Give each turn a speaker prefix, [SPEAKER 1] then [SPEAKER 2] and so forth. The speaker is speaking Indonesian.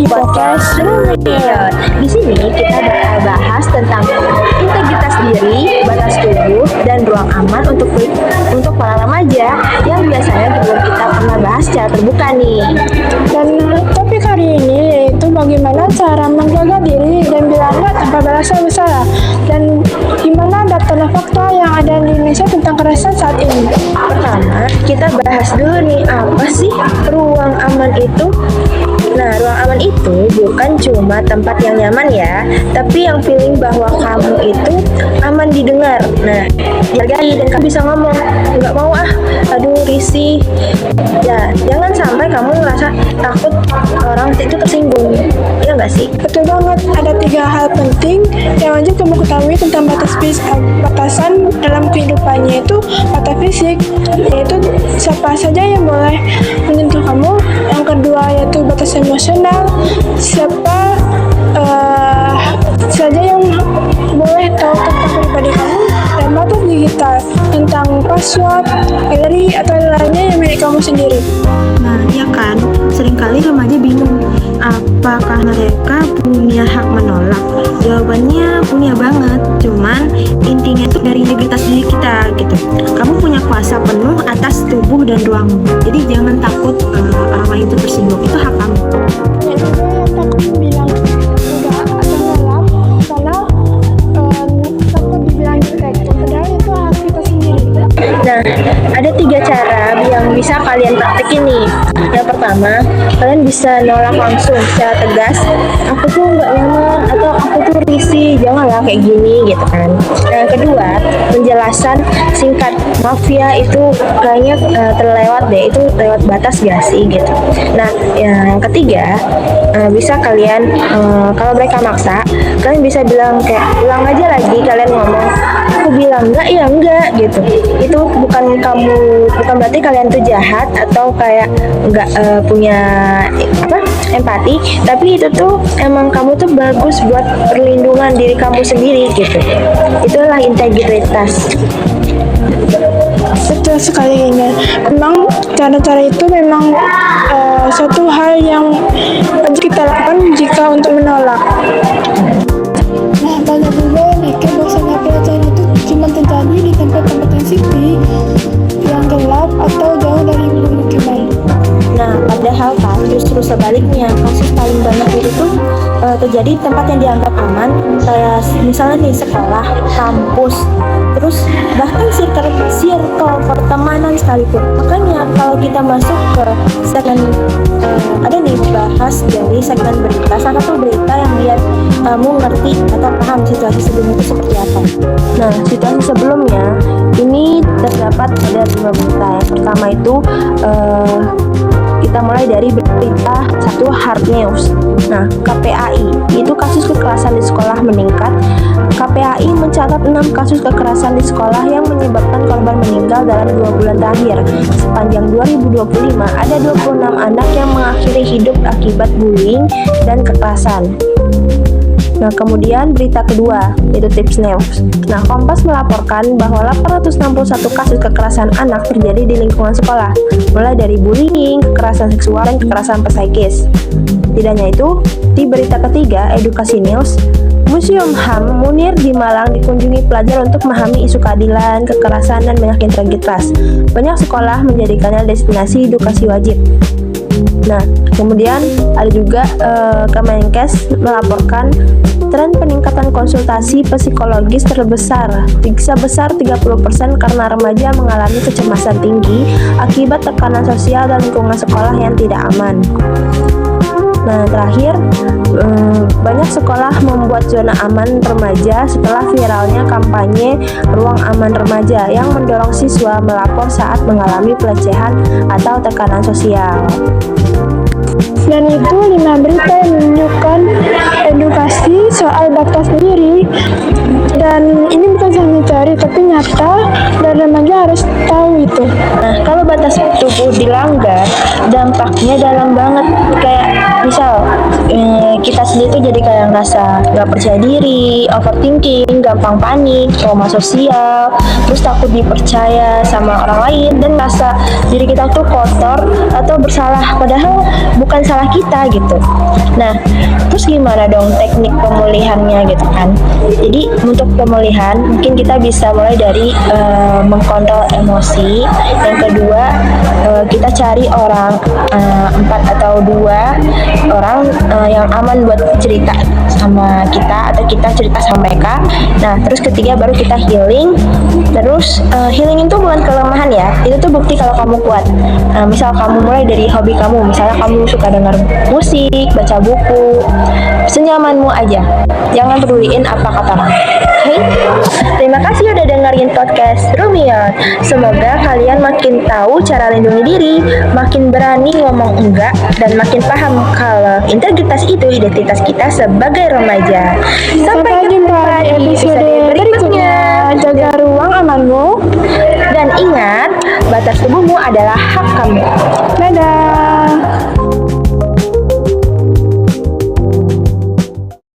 [SPEAKER 1] podcast Junior. Di sini kita bakal bahas tentang integritas diri, batas tubuh, dan ruang aman untuk para remaja yang biasanya belum kita pernah bahas secara terbuka nih.
[SPEAKER 2] Dan topik hari ini yaitu bagaimana cara menjaga diri dan bilang enggak tanpa merasa bersalah, dan gimana data dan fakta yang ada di Indonesia tentang kekerasan saat ini.
[SPEAKER 1] Pertama, kita bahas dulu nih, apa sih ruang aman itu? Nah, ruang aman itu bukan cuma tempat yang nyaman ya, tapi yang feeling bahwa kamu itu aman didengar. Nah, dihargai dan kamu bisa ngomong, nggak mau aduh risih. Ya, jangan sampai kamu ngerasa takut orang itu tersinggung. Ya nggak sih?
[SPEAKER 2] Betul banget, ada 3 hal penting yang wajib kamu ketahui tentang batasan dalam kehidupannya, itu batas fisik, yaitu siapa saja yang boleh menyentuh kamu. Yang kedua yaitu batas emosional, siapa saja yang boleh tahu tentang pribadi kamu. Dan batas digital, tentang password, galeri, atau lainnya yang milik kamu sendiri.
[SPEAKER 3] Nah, ya kan, seringkali remaja bingung, apakah mereka punya hak menolak? Jawabannya punya banget, cuman intinya itu dari integritas diri kita gitu. Kamu punya kuasa penuh atas tubuh dan ruangmu, jadi jangan takut orang lain itu tersinggung, itu hak kamu.
[SPEAKER 2] Ya juga yang takut bilang enggak atau nolak karena takut dibilang jelek, padahal itu hak kita sendiri.
[SPEAKER 1] Nah, ada 3 cara yang bisa kalian praktekin nih. Yang pertama, kalian bisa nolak langsung secara tegas, aku tuh nggak nyaman atau aku tuh risih, janganlah kayak gini gitu kan. Nah, yang kedua, penjelasan singkat, maaf ya itu kayaknya terlewat deh, itu lewat batas gak sih gitu. Nah, yang ketiga, bisa kalian kalau mereka maksa, kalian bisa bilang kayak ulang aja lagi, kalian ngomong aku bilang enggak ya enggak gitu. Itu bukan berarti kalian tuh jahat atau kayak enggak punya empati, tapi itu tuh emang kamu tuh bagus buat perlindungan diri kamu sendiri gitu. Itulah integritas.
[SPEAKER 2] Betul sekali ini. Memang cara-cara itu memang suatu hal yang wajib kita lakukan jika untuk menolak. Nah, banyak juga yang mikir bahwasanya pelecehan itu cuma terjadi di tempat-tempat yang sepi, yang gelap, atau jauh dari pemukiman.
[SPEAKER 1] Nah, padahal kan justru sebaliknya, kasus paling banyak itu tuh terjadi di tempat yang dianggap aman, kayak misalnya nih sekolah, kampus, terus bahkan circle pertemanan sekalipun. Makanya kalau kita masuk ke segmen ada nih bahas dari segmen berita, salah satu berita yang biar kamu ngerti atau paham situasi sebelumnya itu seperti apa. Nah, situasi sebelumnya ini terdapat ada 5 berita. Yang pertama itu kita mulai dari berita 1 hard news. Nah, KPAI itu kasus kekerasan di sekolah meningkat. KPAI mencatat 6 kasus kekerasan di sekolah yang menyebabkan korban meninggal dalam 2 bulan terakhir. Sepanjang 2025 ada 26 anak yang mengakhiri hidup akibat bullying dan kekerasan. Nah, kemudian berita kedua, yaitu tips news. Nah, Kompas melaporkan bahwa 861 kasus kekerasan anak terjadi di lingkungan sekolah, mulai dari bullying, kekerasan seksual, dan kekerasan psikis. Tidak hanya itu, di berita ketiga, edukasi news, Museum HAM Munir di Malang dikunjungi pelajar untuk memahami isu keadilan, kekerasan, dan banyak integritas. Banyak sekolah menjadikannya destinasi edukasi wajib. Nah, kemudian ada juga Kemenkes melaporkan tren peningkatan konsultasi psikologis sebesar 30% karena remaja mengalami kecemasan tinggi akibat tekanan sosial dan lingkungan sekolah yang tidak aman. Nah, terakhir, banyak sekolah membuat zona aman remaja setelah viralnya kampanye Ruang Aman Remaja yang mendorong siswa melapor saat mengalami pelecehan atau tekanan sosial.
[SPEAKER 2] Dan itu 5 berita yang menunjukkan edukasi soal batas diri, dan ini bukan hanya teori tapi nyata, dan remaja harus tahu itu.
[SPEAKER 1] Nah, kalau batas tubuh dilanggar, dampaknya dalam banget. Kayak misal kita sendiri tuh jadi kayak ngerasa gak percaya diri, overthinking, gampang panik, trauma sosial, terus takut dipercaya sama orang lain, dan ngerasa diri kita tuh kotor atau bersalah, padahal bukan salah kita gitu. Nah, terus gimana dong teknik pemulihannya gitu kan? Jadi untuk pemulihan mungkin kita bisa mulai dari mengkontrol emosi. Yang kedua, kita cari orang 4 atau 2 orang yang aman buat cerita sama kita atau kita cerita sama mereka. Nah, terus ketiga baru kita healing. Terus healing itu bukan kelemahan ya, itu tuh bukti kalau kamu kuat. Misal kamu mulai dari hobi kamu, misalnya kamu suka dengar musik, baca buku, senyamanmu aja, jangan peduliin apa kata orang. Hey, terima kasih udah dengerin podcast Rumion. Semoga kalian makin tahu cara lindungi diri, makin berani ngomong enggak, dan makin paham kalau integritas itu identitas kita sebagai remaja.
[SPEAKER 2] Sampai jumpa di episode berikutnya. Jaga ruang amanmu.
[SPEAKER 1] Dan ingat, batas tubuhmu adalah hak kamu.
[SPEAKER 2] Dadah.